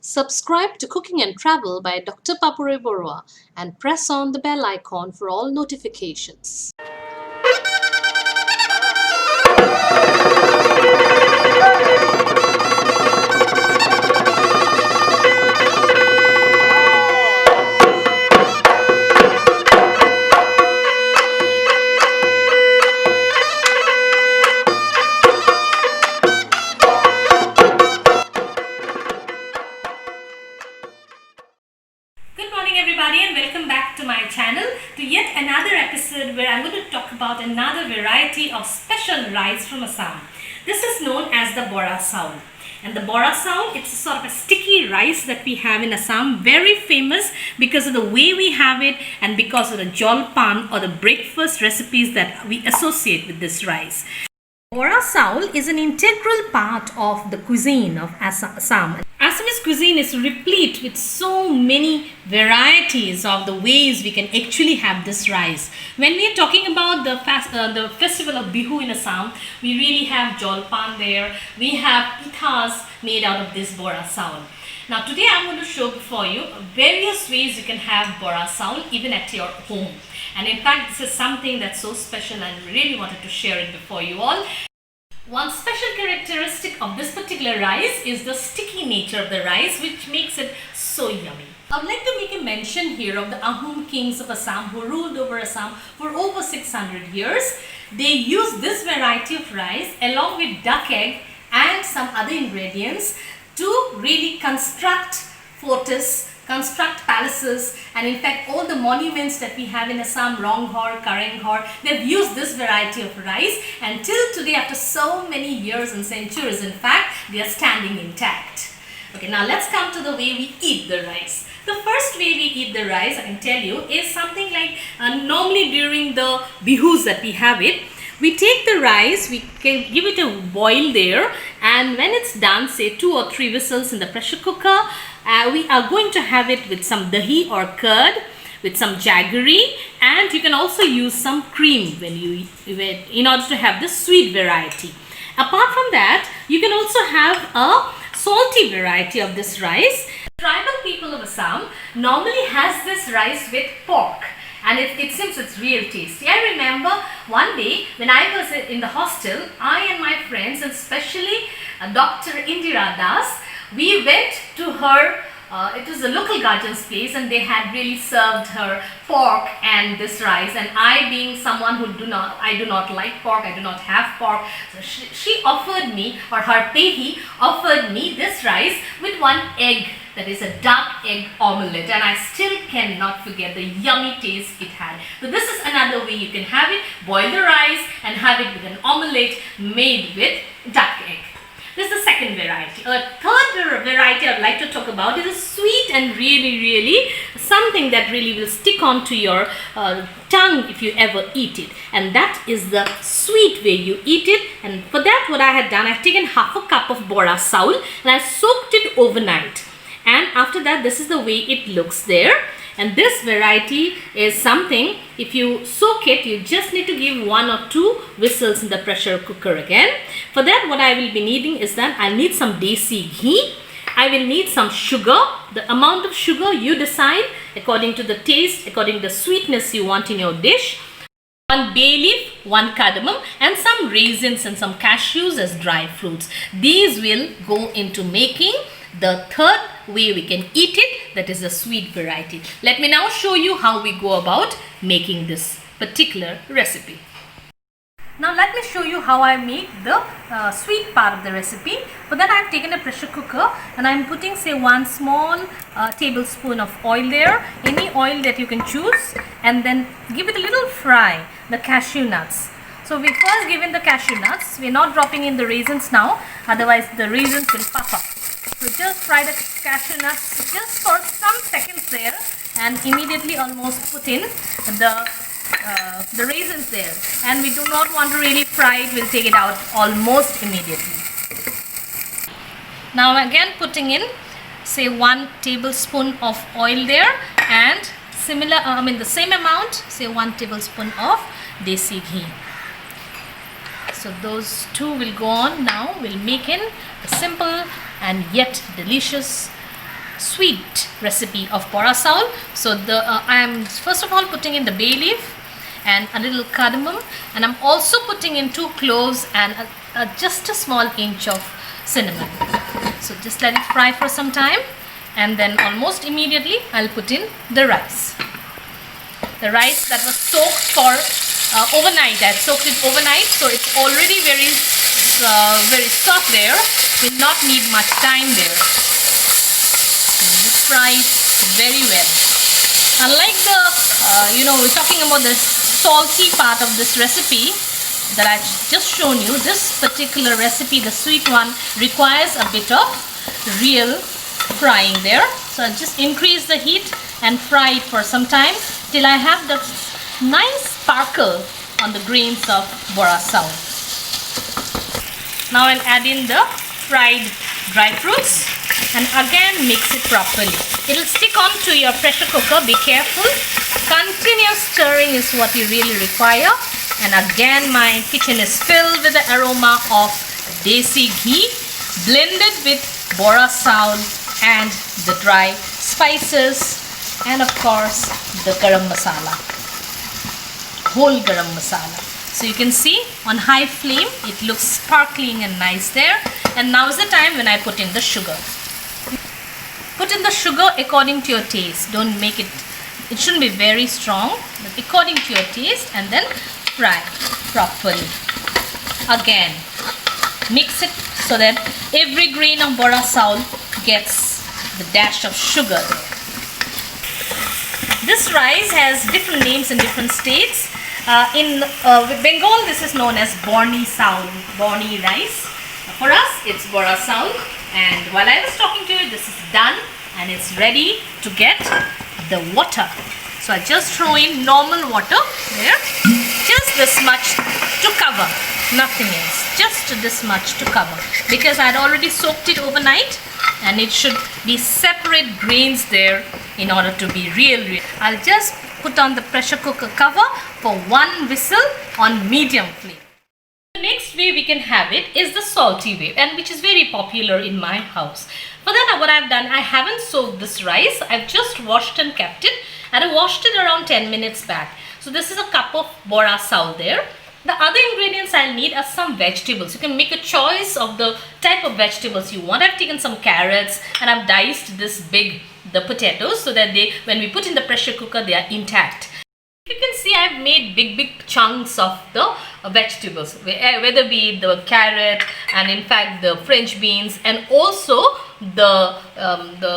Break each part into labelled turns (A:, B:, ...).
A: Subscribe to Cooking and Travel by Dr. Papori Barooah and press on the bell icon for all notifications.
B: Good morning everybody and welcome back to my channel to yet another episode where I'm going to talk about another variety of special rice from Assam. This is known as the BORA SAUL. And the BORA SAUL, it's a sort of a sticky rice that we have in Assam, very famous because of the way we have it and because of the jolpan or the breakfast recipes that we associate with this rice. BORA SAUL is an integral part of the cuisine of Assam. Assamese cuisine is replete with so many varieties of the ways we can actually have this rice. When we are talking about the festival of Bihu in Assam, we really have jolpan there. We have pithas made out of this BORA SAUL. Now today I'm going to show for you various ways you can have BORA SAUL even at your home. And in fact, this is something that's so special and I really wanted to share it before you all. One special characteristic of this particular rice is the sticky nature of the rice, which makes it so yummy. I would like to make a mention here of the Ahom kings of Assam who ruled over Assam for over 600 years. They used this variety of rice along with duck egg and some other ingredients to really construct forts, construct palaces, and in fact all the monuments that we have in Assam, Ronghor, Karenghor, they've used this variety of rice, and till today, after so many years and centuries, in fact, they are standing intact. Okay, now let's come to the way we eat the rice. The first way we eat the rice, I can tell you, is something like normally during the bihus that we have it, we take the rice, we can give it a boil there, and when it's done, say 2 or 3 whistles in the pressure cooker, we are going to have it with some dahi or curd, with some jaggery, and you can also use some cream in order to have the sweet variety. Apart from that, you can also have a salty variety of this rice. Tribal people of Assam normally has this rice with pork. And it seems it's real tasty. I remember one day when I was in the hostel, I and my friends, and especially Dr. Indira Das, we went to her, it was a local guardian's place, and they had really served her pork and this rice. And I, being someone who do not like pork, I do not have pork, so she offered me, or her pehi offered me this rice with one egg. That is a duck egg omelette, and I still cannot forget the yummy taste it had. So this is another way you can have it. Boil the rice and have it with an omelette made with duck egg. This is the second variety. A third variety I'd like to talk about is a sweet and really something that really will stick onto your tongue if you ever eat it. And that is the sweet way you eat it. And for that, what I had done, I've taken half a cup of BORA SAUL and I soaked it overnight. And after that, this is the way it looks there. And this variety is something, if you soak it, you just need to give 1 or 2 whistles in the pressure cooker again. For that, what I will be needing is that I need some desi ghee. I will need some sugar. The amount of sugar you decide according to the taste, according to the sweetness you want in your dish. 1 bay leaf, 1 cardamom, and some raisins and some cashews as dry fruits. These will go into making the third way we can eat it, that is a sweet variety. Let me now show you how we go about making this particular recipe. Now let me show you how I make the sweet part of the recipe. For that, I have taken a pressure cooker and I am putting, say, 1 small tablespoon of oil there, any oil that you can choose, and then give it a little fry, the cashew nuts. So we first give in the cashew nuts. We are not dropping in the raisins now, otherwise the raisins will puff up. So just fry the cashew nuts just for some seconds there, and immediately almost put in the raisins there. And we do not want to really fry it, we'll take it out almost immediately. Now again putting in, say, 1 tablespoon of oil there, and the same amount, say 1 tablespoon of desi ghee. So those two will go on now. We'll make in a simple and yet delicious sweet recipe of bora saul. So I am first of all putting in the bay leaf and a little cardamom, and I'm also putting in 2 cloves and just a small inch of cinnamon. So just let it fry for some time, and then almost immediately I'll put in the rice. The rice that was soaked for overnight. I soaked it overnight, so it's already very soft there. Will not need much time there. Just fry it very well. Unlike the we're talking about the salty part of this recipe that I've just shown you, this particular recipe, the sweet one, requires a bit of real frying there. So I'll just increase the heat and fry it for some time till I have the nice sparkle on the grains of bora saul. Now I'll add in the fried dry fruits and again mix it properly. It'll stick on to your pressure cooker. Be careful. Continuous stirring is what you really require. And again, my kitchen is filled with the aroma of desi ghee blended with bora saul and the dry spices, and of course the garam masala, whole garam masala. So you can see on high flame it looks sparkling and nice there. And now is the time when I put in the sugar. Put in the sugar according to your taste. Don't make it, it shouldn't be very strong, but according to your taste, and then fry properly. Again, mix it so that every grain of bora saul gets the dash of sugar there. This rice has different names in different states. In Bengal, this is known as Borni saul, Borni rice. For us, it's bora saul. And while I was talking to you, this is done and it's ready to get the water. So I just throw in normal water there, just this much to cover, nothing else, just this much to cover, because I had already soaked it overnight and it should be separate grains there in order to be real. I'll just put on the pressure cooker cover for 1 whistle on medium flame. The next way we can have it is the salty way, and which is very popular in my house. For that, what I've done, I haven't soaked this rice. I've just washed and kept it, and I washed it around 10 minutes back. So this is a cup of bora saul there. The other ingredients I'll need are some vegetables. You can make a choice of the type of vegetables you want. I've taken some carrots and I've diced the potatoes so that when we put in the pressure cooker, they are intact. You can see I've made big chunks of the vegetables, whether be the carrot and in fact the French beans and also the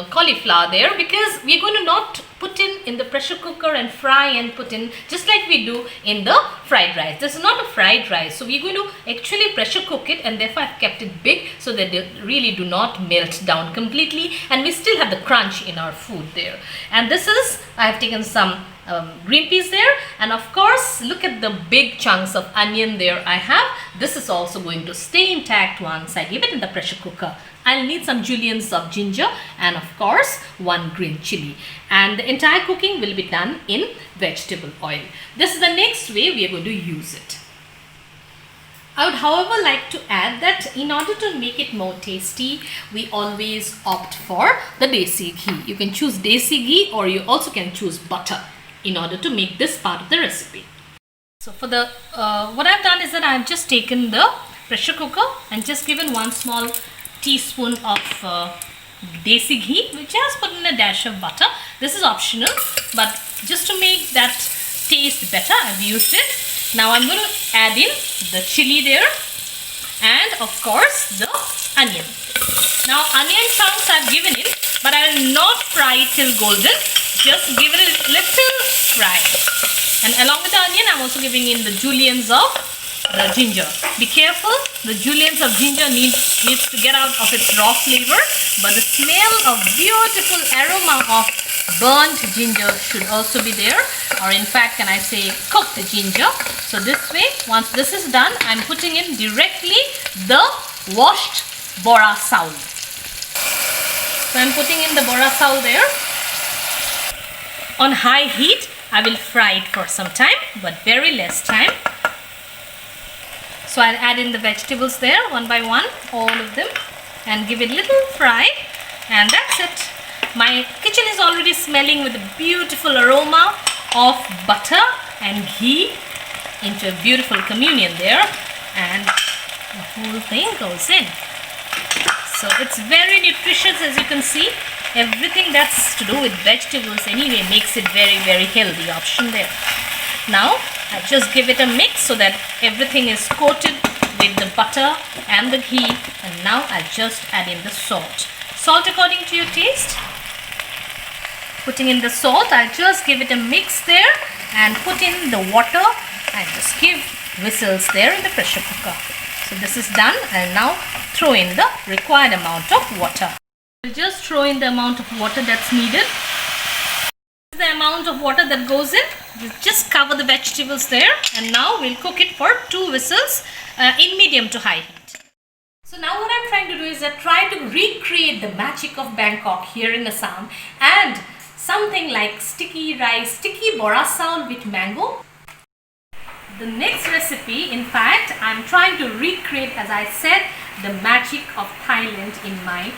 B: cauliflower there, because we're going to not put in the pressure cooker and fry and put in just like we do in the fried rice. This is not a fried rice, so we're going to actually pressure cook it, and therefore I've kept it big so that they really do not melt down completely and we still have the crunch in our food there. And this is, I have taken some green peas there, and of course look at the big chunks of onion there I have. This is also going to stay intact once I leave it in the pressure cooker. I'll need some juliennes of ginger and of course 1 green chili, and the entire cooking will be done in vegetable oil. This is the next way we are going to use it. I would however like to add that in order to make it more tasty, we always opt for the desi ghee. You can choose desi ghee or you also can choose butter in order to make this part of the recipe. So for the what I've done is that I've just taken the pressure cooker and just given 1 small teaspoon of desi ghee, which has put in a dash of butter. This is optional, but just to make that taste better, I've used it. Now I'm going to add in the chili there and of course the onion. Now onion chunks I've given in, but I will not fry it till golden. Just give it a little fry. And along with the onion, I'm also giving in the juliennes of the ginger. Be careful, the juliennes of ginger needs to get out of its raw flavor, but the smell of beautiful aroma of burnt ginger should also be there, or in fact can I say cooked ginger. So this way, once this is done, I'm putting in directly the washed bora saul. So I'm putting in the bora saul there. On high heat, I will fry it for some time, but very less time. So I'll add in the vegetables there one by one, all of them, and give it a little fry, and that's it. My kitchen is already smelling with a beautiful aroma of butter and ghee into a beautiful communion there, and the whole thing goes in. So it's very nutritious, as you can see. Everything that's to do with vegetables anyway makes it very healthy option there. Now I just give it a mix so that everything is coated with the butter and the ghee, and now I just add in the salt. Salt according to your taste. Putting in the salt, I'll just give it a mix there and put in the water and just give whistles there in the pressure cooker. So this is done. I'll now throw in the required amount of water. I'll just throw in the amount of water that's needed. The amount of water that goes in, we'll just cover the vegetables there, and now we'll cook it for 2 whistles in medium to high heat. So now what I'm trying to do is try to recreate the magic of Bangkok here in Assam, and something like sticky rice, sticky BORA SAUL with mango. The next recipe, in fact, I'm trying to recreate, as I said, the magic of Thailand in my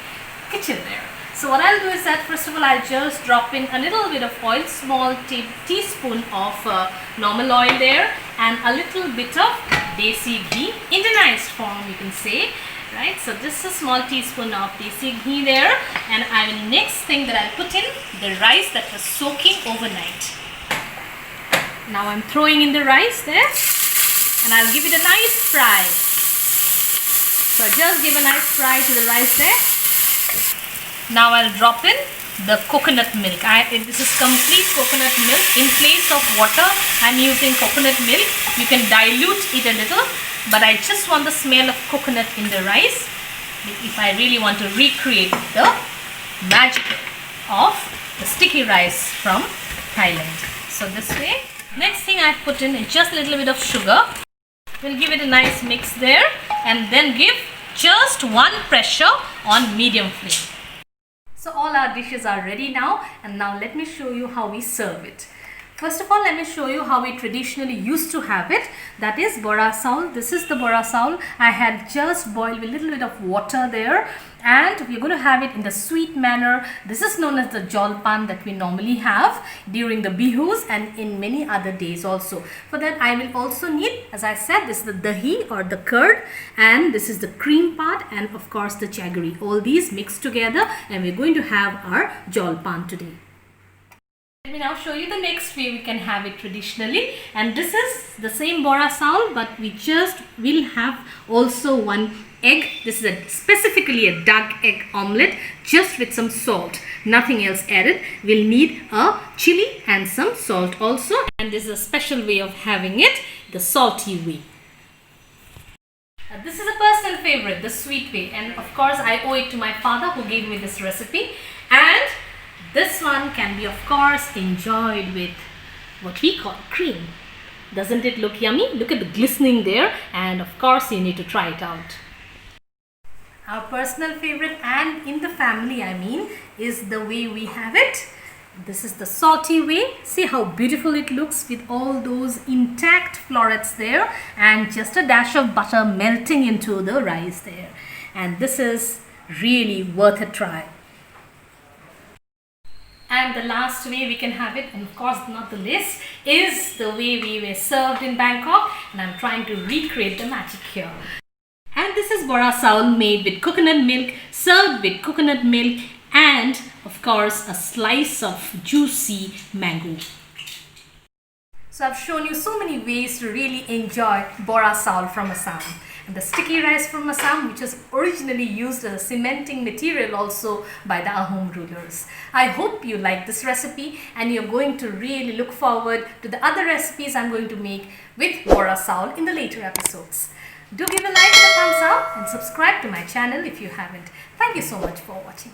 B: kitchen there. So what I'll do is that first of all I'll just drop in a little bit of oil, small teaspoon of normal oil there, and a little bit of desi ghee, Indianized form you can say, right? So just a small teaspoon of desi ghee there, and I will next thing that I'll put in the rice that was soaking overnight. Now I'm throwing in the rice there, and I'll give it a nice fry. So just give a nice fry to the rice there. Now I'll drop in the coconut milk. This is complete coconut milk. In place of water, I'm using coconut milk. You can dilute it a little, but I just want the smell of coconut in the rice if I really want to recreate the magic of the sticky rice from Thailand. So this way. Next thing I've put in is just a little bit of sugar. We'll give it a nice mix there, and then give just 1 pressure on medium flame. So all our dishes are ready now, and now let me show you how we serve it. First of all, let me show you how we traditionally used to have it. That is BORA SAUL. This is the BORA SAUL. I had just boiled with a little bit of water there, and we're going to have it in the sweet manner. This is known as the jolpan that we normally have during the bihus and in many other days also. For that I will also need, as I said, this is the dahi or the curd, and this is the cream part, and of course the jaggery. All these mixed together, and we're going to have our jolpan today. Let me now show you the next way we can have it traditionally, and this is the same BORA SAUL, but we just will have also 1 egg. This is specifically a duck egg omelette, just with some salt, nothing else added. We'll need a chili and some salt also, and this is a special way of having it, the salty way. This is a personal favorite, the sweet way, and of course I owe it to my father who gave me this recipe. And this one can be of course enjoyed with what we call cream. Doesn't it look yummy? Look at the glistening there, and of course you need to try it out. Our personal favorite, and in the family I mean, is the way we have it. This is the salty way. See how beautiful it looks with all those intact florets there, and just a dash of butter melting into the rice there. And this is really worth a try. And the last way we can have it, and of course not the least, is the way we were served in Bangkok, and I'm trying to recreate the magic here. And this is BORA SAUL made with coconut milk, served with coconut milk, and of course a slice of juicy mango. So I've shown you so many ways to really enjoy BORA SAUL from Assam. And the sticky rice from Assam, which was originally used as a cementing material also by the Ahom rulers. I hope you like this recipe, and you're going to really look forward to the other recipes I'm going to make with BORA SAUL in the later episodes. Do give a like and a thumbs up, and subscribe to my channel if you haven't. Thank you so much for watching.